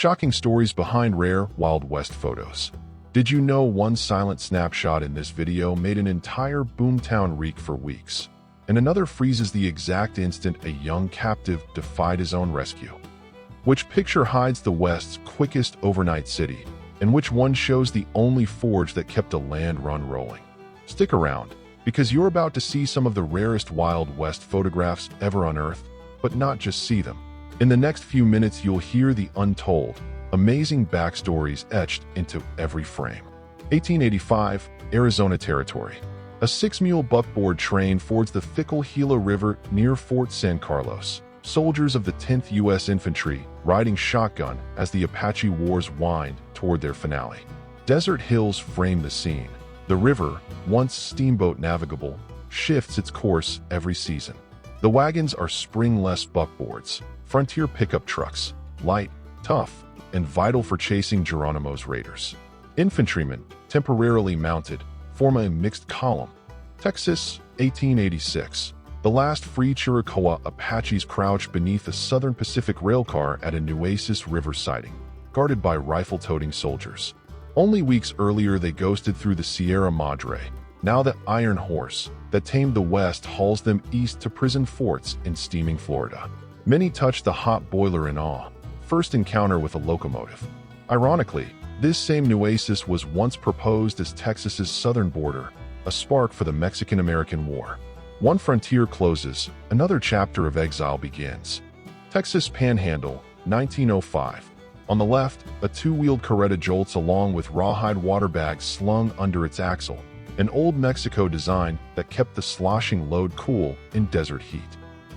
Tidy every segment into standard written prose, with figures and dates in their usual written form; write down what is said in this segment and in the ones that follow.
Shocking stories behind rare Wild West photos. Did you know one silent snapshot in this video made an entire boomtown reek for weeks? And another freezes the exact instant a young captive defied his own rescue. Which picture hides the West's quickest overnight city? And which one shows the only forge that kept a land run rolling? Stick around, because you're about to see some of the rarest Wild West photographs ever unearthed, but not just see them. In the next few minutes, you'll hear the untold, amazing backstories etched into every frame. 1885, Arizona Territory. A 6-mule buckboard train fords the fickle Gila River near Fort San Carlos. Soldiers of the 10th U.S. Infantry riding shotgun as the Apache Wars wind toward their finale. Desert hills frame the scene. The river, once steamboat navigable, shifts its course every season. The wagons are springless buckboards, frontier pickup trucks, light, tough, and vital for chasing Geronimo's raiders. Infantrymen, temporarily mounted, form a mixed column. Texas, 1886. The last free Chiricahua Apaches crouched beneath a Southern Pacific railcar at a Nueces River siding, guarded by rifle-toting soldiers. Only weeks earlier they ghosted through the Sierra Madre. Now the iron horse that tamed the West hauls them east to prison forts in steaming Florida. Many touch the hot boiler in awe. First encounter with a locomotive. Ironically, this same Nueces was once proposed as Texas's southern border, a spark for the Mexican-American War. One frontier closes, another chapter of exile begins. Texas Panhandle, 1905. On the left, a two-wheeled carreta jolts along with rawhide water bags slung under its axle, an old Mexico design that kept the sloshing load cool in desert heat.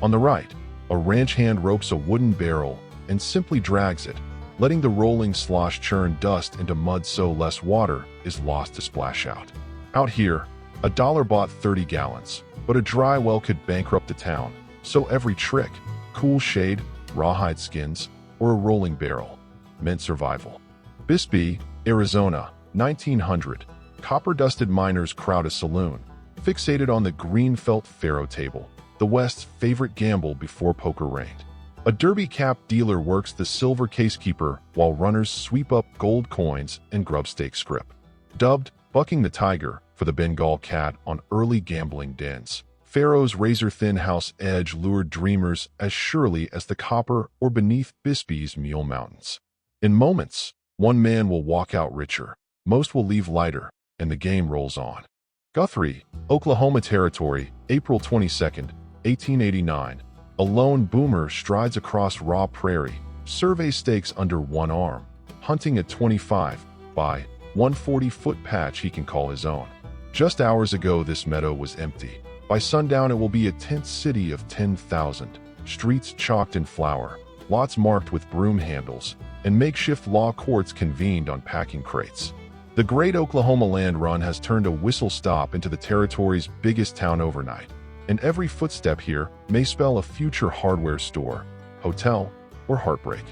On the right, a ranch hand ropes a wooden barrel and simply drags it, letting the rolling slosh churn dust into mud so less water is lost to splash out. Out here, a dollar bought 30 gallons, but a dry well could bankrupt the town, so every trick, cool shade, rawhide skins, or a rolling barrel, meant survival. Bisbee, Arizona, 1900. Copper-dusted miners crowd a saloon, fixated on the green felt faro table, the West's favorite gamble before poker reigned. A derby-capped dealer works the silver casekeeper while runners sweep up gold coins and grubstake scrip. Dubbed Bucking the Tiger for the Bengal cat on early gambling dens, Faro's razor-thin house edge lured dreamers as surely as the copper or beneath Bisbee's Mule Mountains. In moments, one man will walk out richer, most will leave lighter, and the game rolls on. Guthrie, Oklahoma Territory, April 22, 1889. A lone boomer strides across raw prairie, surveys stakes under one arm, hunting a 25 by 140-foot patch he can call his own. Just hours ago, this meadow was empty. By sundown, it will be a tent city of 10,000, streets chalked in flour, lots marked with broom handles, and makeshift law courts convened on packing crates. The great Oklahoma land run has turned a whistle stop into the territory's biggest town overnight, and every footstep here may spell a future hardware store, hotel, or heartbreak.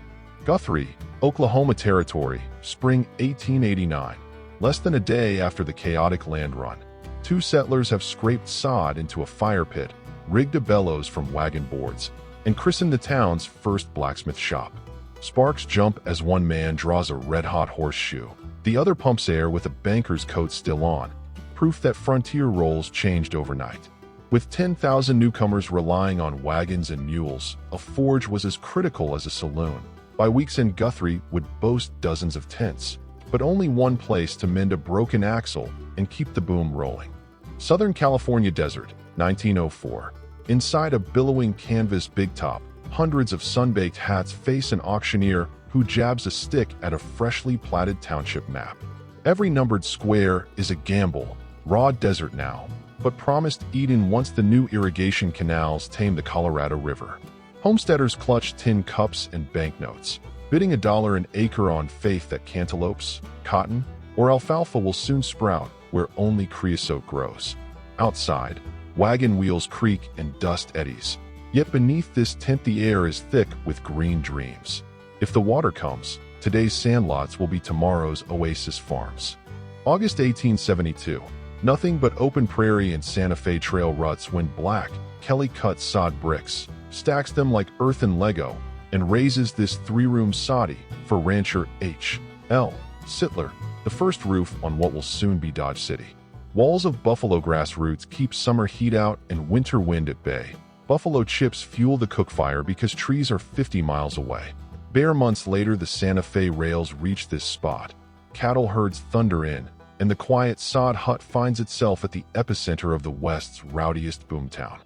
Guthrie, Oklahoma Territory, spring 1889. Less than a day after the chaotic land run, two settlers have scraped sod into a fire pit, rigged a bellows from wagon boards, and christened the town's first blacksmith shop. Sparks jump as one man draws a red-hot horseshoe. The other pumps air with a banker's coat still on, proof that frontier roles changed overnight. With 10,000 newcomers relying on wagons and mules, a forge was as critical as a saloon. By week's end, Guthrie would boast dozens of tents, but only one place to mend a broken axle and keep the boom rolling. Southern California Desert, 1904. Inside a billowing canvas big top, hundreds of sun-baked hats face an auctioneer who jabs a stick at a freshly platted township map. Every numbered square is a gamble, raw desert now, but promised Eden once the new irrigation canals tame the Colorado River. Homesteaders clutch tin cups and banknotes, bidding $1 an acre on faith that cantaloupes, cotton, or alfalfa will soon sprout where only creosote grows. Outside, wagon wheels creak and dust eddies. Yet beneath this tent the air is thick with green dreams. If the water comes, today's sandlots will be tomorrow's oasis farms. August 1872. Nothing but open prairie and Santa Fe Trail ruts when black, Kelly cut sod bricks, stacks them like earthen Lego, and raises this three-room soddy for rancher H.L. Sittler, the first roof on what will soon be Dodge City. Walls of buffalo grass roots keep summer heat out and winter wind at bay. Buffalo chips fuel the cook fire because trees are 50 miles away. Bare months later, the Santa Fe rails reach this spot. Cattle herds thunder in, and the quiet sod hut finds itself at the epicenter of the West's rowdiest boomtown.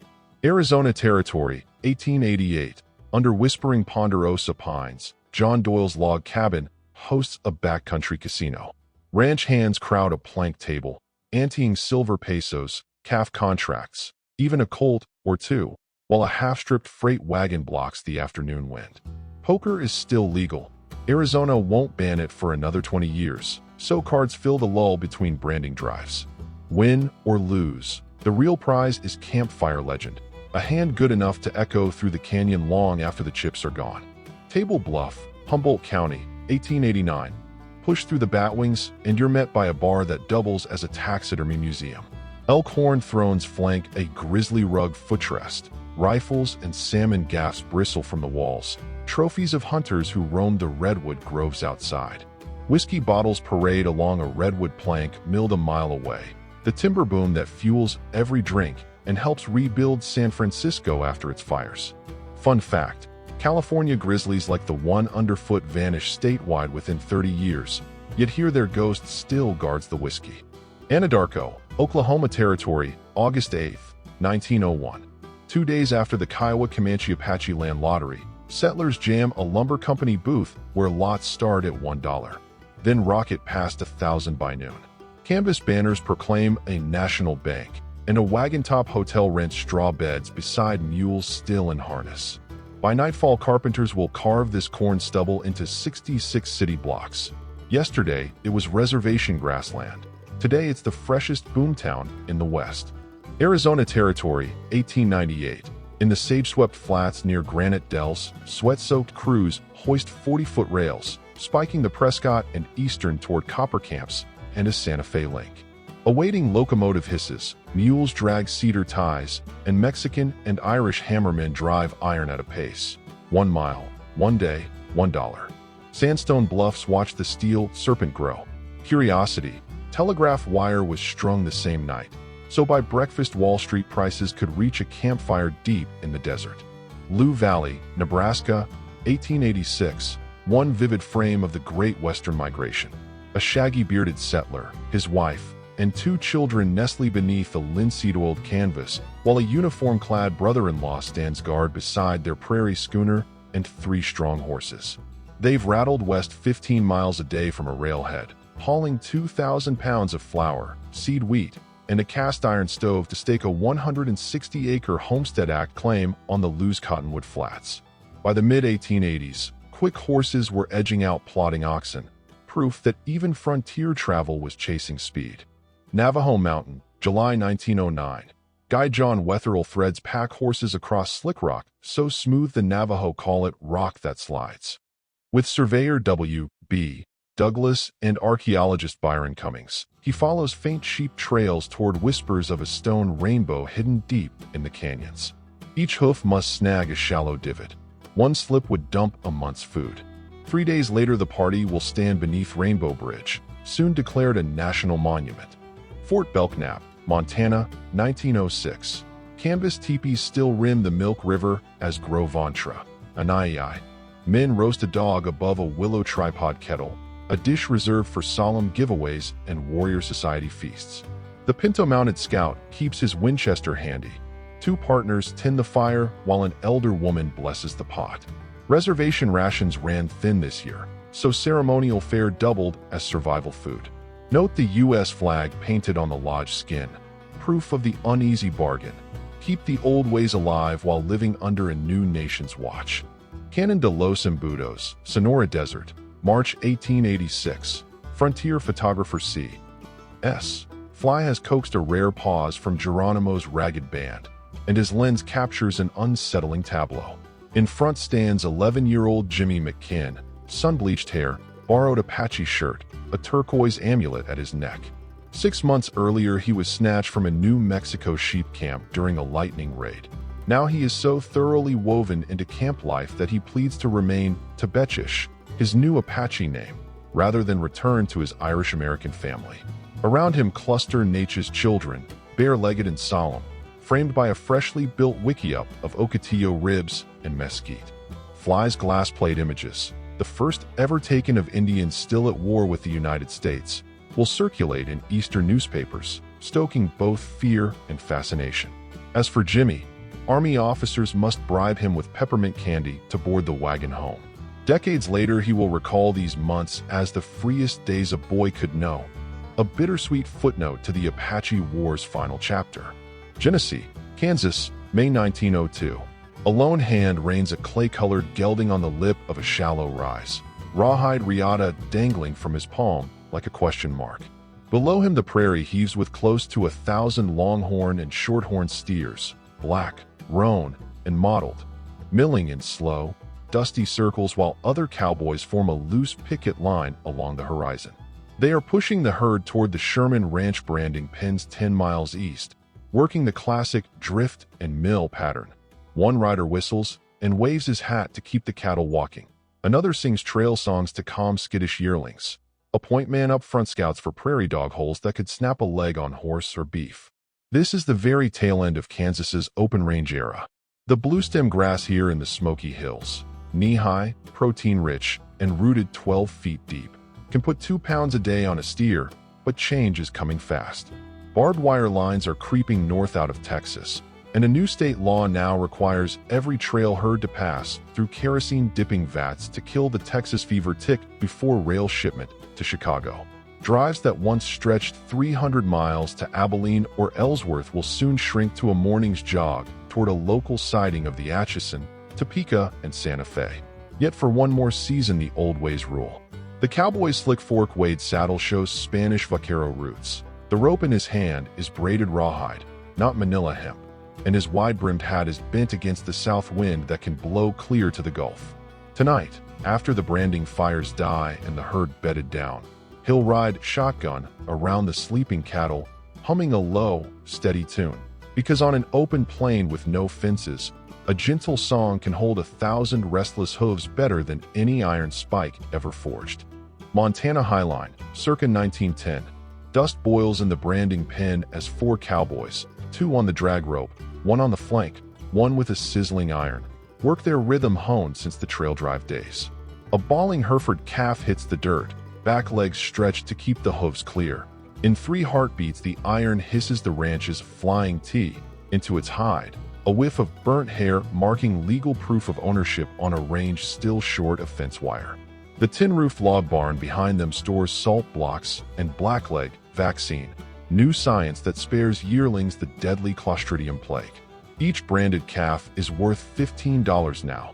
Arizona Territory, 1888. Under whispering ponderosa pines, John Doyle's log cabin hosts a backcountry casino. Ranch hands crowd a plank table, anteing silver pesos, calf contracts, even a colt or two, while a half-stripped freight wagon blocks the afternoon wind. Poker is still legal. Arizona won't ban it for another 20 years, so cards fill the lull between branding drives. Win or lose, the real prize is campfire legend, a hand good enough to echo through the canyon long after the chips are gone. Table Bluff, Humboldt County, 1889. Push through the batwings, and you're met by a bar that doubles as a taxidermy museum. Elkhorn thrones flank a grizzly rug footrest. Rifles and salmon gaffs bristle from the walls, trophies of hunters who roamed the redwood groves outside. Whiskey bottles parade along a redwood plank milled a mile away, the timber boom that fuels every drink and helps rebuild San Francisco after its fires. Fun fact, California grizzlies like the one underfoot vanish statewide within 30 years, yet here their ghost still guards the whiskey. Anadarko, Oklahoma Territory, August 8, 1901. 2 days after the Kiowa Comanche Apache Land Lottery, settlers jam a lumber company booth where lots start at $1. Then rocket past 1,000 by noon. Canvas banners proclaim a national bank, and a wagon-top hotel rents straw beds beside mules still in harness. By nightfall, carpenters will carve this corn stubble into 66 city blocks. Yesterday, it was reservation grassland. Today, it's the freshest boomtown in the West. Arizona Territory, 1898. In the sage-swept flats near Granite Dells, sweat-soaked crews hoist 40-foot rails, spiking the Prescott and Eastern toward copper camps and a Santa Fe link. Awaiting locomotive hisses, mules drag cedar ties, and Mexican and Irish hammermen drive iron at a pace. 1 mile, 1 day, $1. Sandstone bluffs watch the steel serpent grow. Curiosity, telegraph wire was strung the same night, so by breakfast Wall Street prices could reach a campfire deep in the desert. Lou Valley, Nebraska, 1886, one vivid frame of the Great Western Migration. A shaggy bearded settler, his wife, and 2 children nestle beneath a linseed-oiled canvas, while a uniform-clad brother-in-law stands guard beside their prairie schooner and 3 strong horses. They've rattled west 15 miles a day from a railhead, hauling 2,000 pounds of flour, seed wheat, and a cast-iron stove to stake a 160-acre Homestead Act claim on the Lou's Cottonwood Flats. By the mid-1880s, quick horses were edging out plodding oxen, proof that even frontier travel was chasing speed. Navajo Mountain, July 1909. Guide John Wetherill threads pack horses across slick rock, so smooth the Navajo call it rock that slides. With surveyor W.B. Douglas and archaeologist Byron Cummings, he follows faint sheep trails toward whispers of a stone rainbow hidden deep in the canyons. Each hoof must snag a shallow divot. One slip would dump a month's food. 3 days later, the party will stand beneath Rainbow Bridge, soon declared a national monument. Fort Belknap, Montana, 1906. Canvas teepees still rim the Milk River as grow Ventra. Anai. Men roast a dog above a willow tripod kettle, a dish reserved for solemn giveaways and warrior society feasts. The pinto-mounted scout keeps his Winchester handy. 2 partners tend the fire while an elder woman blesses the pot. Reservation rations ran thin this year, so ceremonial fare doubled as survival food. Note the U.S. flag painted on the lodge skin, proof of the uneasy bargain. Keep the old ways alive while living under a new nation's watch. Canon de los Embudos, Sonora Desert, March 1886. Frontier photographer C.S. Fly has coaxed a rare pause from Geronimo's ragged band, and his lens captures an unsettling tableau. In front stands 11-year-old Jimmy McKinn, sun-bleached hair, borrowed Apache shirt, a turquoise amulet at his neck. 6 months earlier, he was snatched from a New Mexico sheep camp during a lightning raid. Now he is so thoroughly woven into camp life that he pleads to remain Tebetchish, his new Apache name, rather than return to his Irish-American family. Around him cluster Nature's children, bare-legged and solemn, framed by a freshly built wickiup of Ocotillo ribs and mesquite. Fly's glass plate images, the first ever taken of Indians still at war with the United States, will circulate in Eastern newspapers, stoking both fear and fascination. As for Jimmy, Army officers must bribe him with peppermint candy to board the wagon home. Decades later, he will recall these months as the freest days a boy could know, a bittersweet footnote to the Apache War's final chapter. Genesee, Kansas, May 1902. A lone hand rains a clay-colored gelding on the lip of a shallow rise, rawhide riata dangling from his palm like a question mark. Below him the prairie heaves with close to 1,000 longhorn and shorthorn steers, black, roan, and mottled, milling in slow, dusty circles while other cowboys form a loose picket line along the horizon. They are pushing the herd toward the Sherman Ranch branding pens 10 miles east, working the classic drift and mill pattern. One rider whistles and waves his hat to keep the cattle walking. Another sings trail songs to calm skittish yearlings. A point man up front scouts for prairie dog holes that could snap a leg on horse or beef. This is the very tail end of Kansas's open range era. The bluestem grass here in the Smoky Hills, knee-high, protein-rich, and rooted 12 feet deep, can put 2 pounds a day on a steer, but change is coming fast. Barbed wire lines are creeping north out of Texas, and a new state law now requires every trail herd to pass through kerosene-dipping vats to kill the Texas fever tick before rail shipment to Chicago. Drives that once stretched 300 miles to Abilene or Ellsworth will soon shrink to a morning's jog toward a local siding of the Atchison, Topeka, and Santa Fe. Yet for one more season the old ways rule. The cowboy's slick fork-weighted saddle shows Spanish vaquero roots. The rope in his hand is braided rawhide, not manila hemp, and his wide-brimmed hat is bent against the south wind that can blow clear to the Gulf. Tonight, after the branding fires die and the herd bedded down, he'll ride shotgun around the sleeping cattle, humming a low, steady tune. Because on an open plain with no fences, a gentle song can hold 1,000 restless hooves better than any iron spike ever forged. Montana Highline, circa 1910. Dust boils in the branding pen as 4 cowboys, 2 on the drag rope, 1 on the flank, 1 with a sizzling iron, work their rhythm honed since the trail drive days. A bawling Hereford calf hits the dirt, back legs stretched to keep the hooves clear. In 3 heartbeats the iron hisses the ranch's flying T into its hide, a whiff of burnt hair marking legal proof of ownership on a range still short of fence wire. The tin-roofed log barn behind them stores salt blocks and blackleg vaccine, new science that spares yearlings the deadly Clostridium plague. Each branded calf is worth $15 now.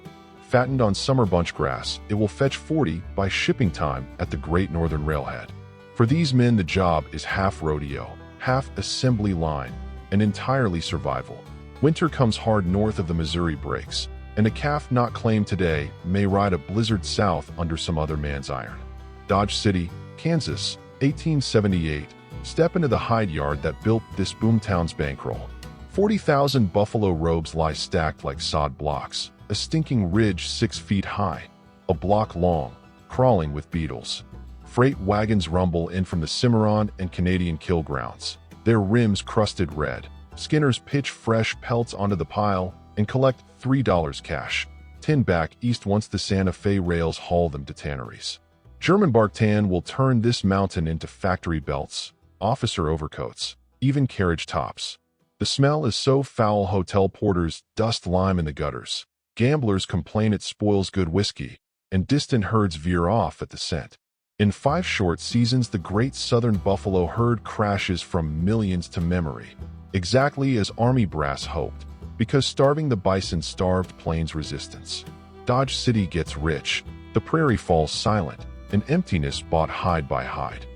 Fattened on summer bunch grass, it will fetch $40 by shipping time at the Great Northern Railhead. For these men, the job is half rodeo, half assembly line, and entirely survival. Winter comes hard north of the Missouri breaks, and a calf not claimed today may ride a blizzard south under some other man's iron. Dodge City, Kansas, 1878. Step into the hide yard that built this boomtown's bankroll. 40,000 buffalo robes lie stacked like sod blocks, a stinking ridge 6 feet high, a block long, crawling with beetles. Freight wagons rumble in from the Cimarron and Canadian kill grounds, their rims crusted red. Skinners pitch fresh pelts onto the pile and collect $3 cash, 10 back east once the Santa Fe rails haul them to tanneries. German bark tan will turn this mountain into factory belts, officer overcoats, even carriage tops. The smell is so foul hotel porters dust lime in the gutters. Gamblers complain it spoils good whiskey, and distant herds veer off at the scent. In 5 short seasons, the great southern buffalo herd crashes from millions to memory, exactly as Army brass hoped, because starving the bison starved Plains resistance. Dodge City gets rich, the prairie falls silent, and emptiness bought hide by hide.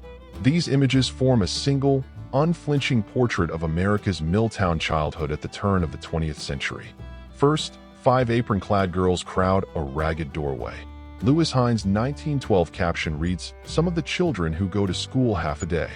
These images form a single, unflinching portrait of America's Miltown childhood at the turn of the 20th century. First, 5 apron-clad girls crowd a ragged doorway. Lewis Hines' 1912 caption reads, "Some of the children who go to school half a day."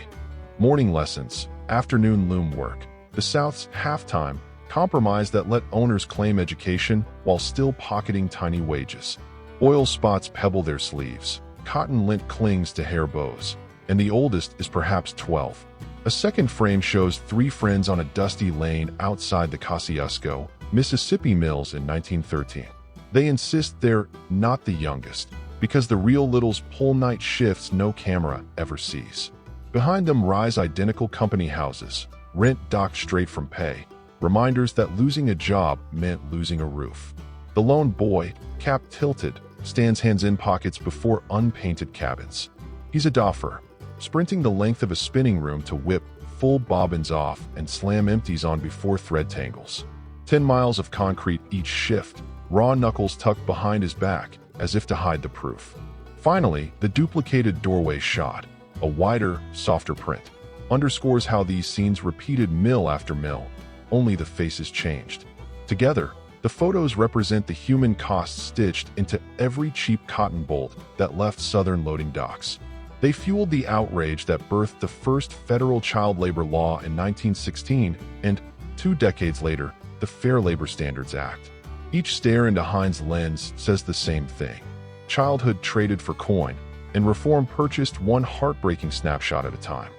Morning lessons, afternoon loom work, the South's halftime, Compromise that let owners claim education while still pocketing tiny wages. Oil spots pebble their sleeves. Cotton lint clings to hair bows. And the oldest is perhaps 12. A second frame shows 3 friends on a dusty lane outside the Kosciuszko, Mississippi mills in 1913. They insist they're not the youngest, because the real littles pull night shifts no camera ever sees. Behind them rise identical company houses, rent docked straight from pay, reminders that losing a job meant losing a roof. The lone boy, cap tilted, stands hands in pockets before unpainted cabins. He's a doffer, sprinting the length of a spinning room to whip full bobbins off and slam empties on before thread tangles. 10 miles of concrete each shift, raw knuckles tucked behind his back as if to hide the proof. Finally, the duplicated doorway shot, a wider, softer print, underscores how these scenes repeated mill after mill, only the faces changed. Together, the photos represent the human cost stitched into every cheap cotton bolt that left southern loading docks. They fueled the outrage that birthed the first federal child labor law in 1916 and, 2 decades later, the Fair Labor Standards Act. Each stare into Hind's lens says the same thing. Childhood traded for coin, and reform purchased one heartbreaking snapshot at a time.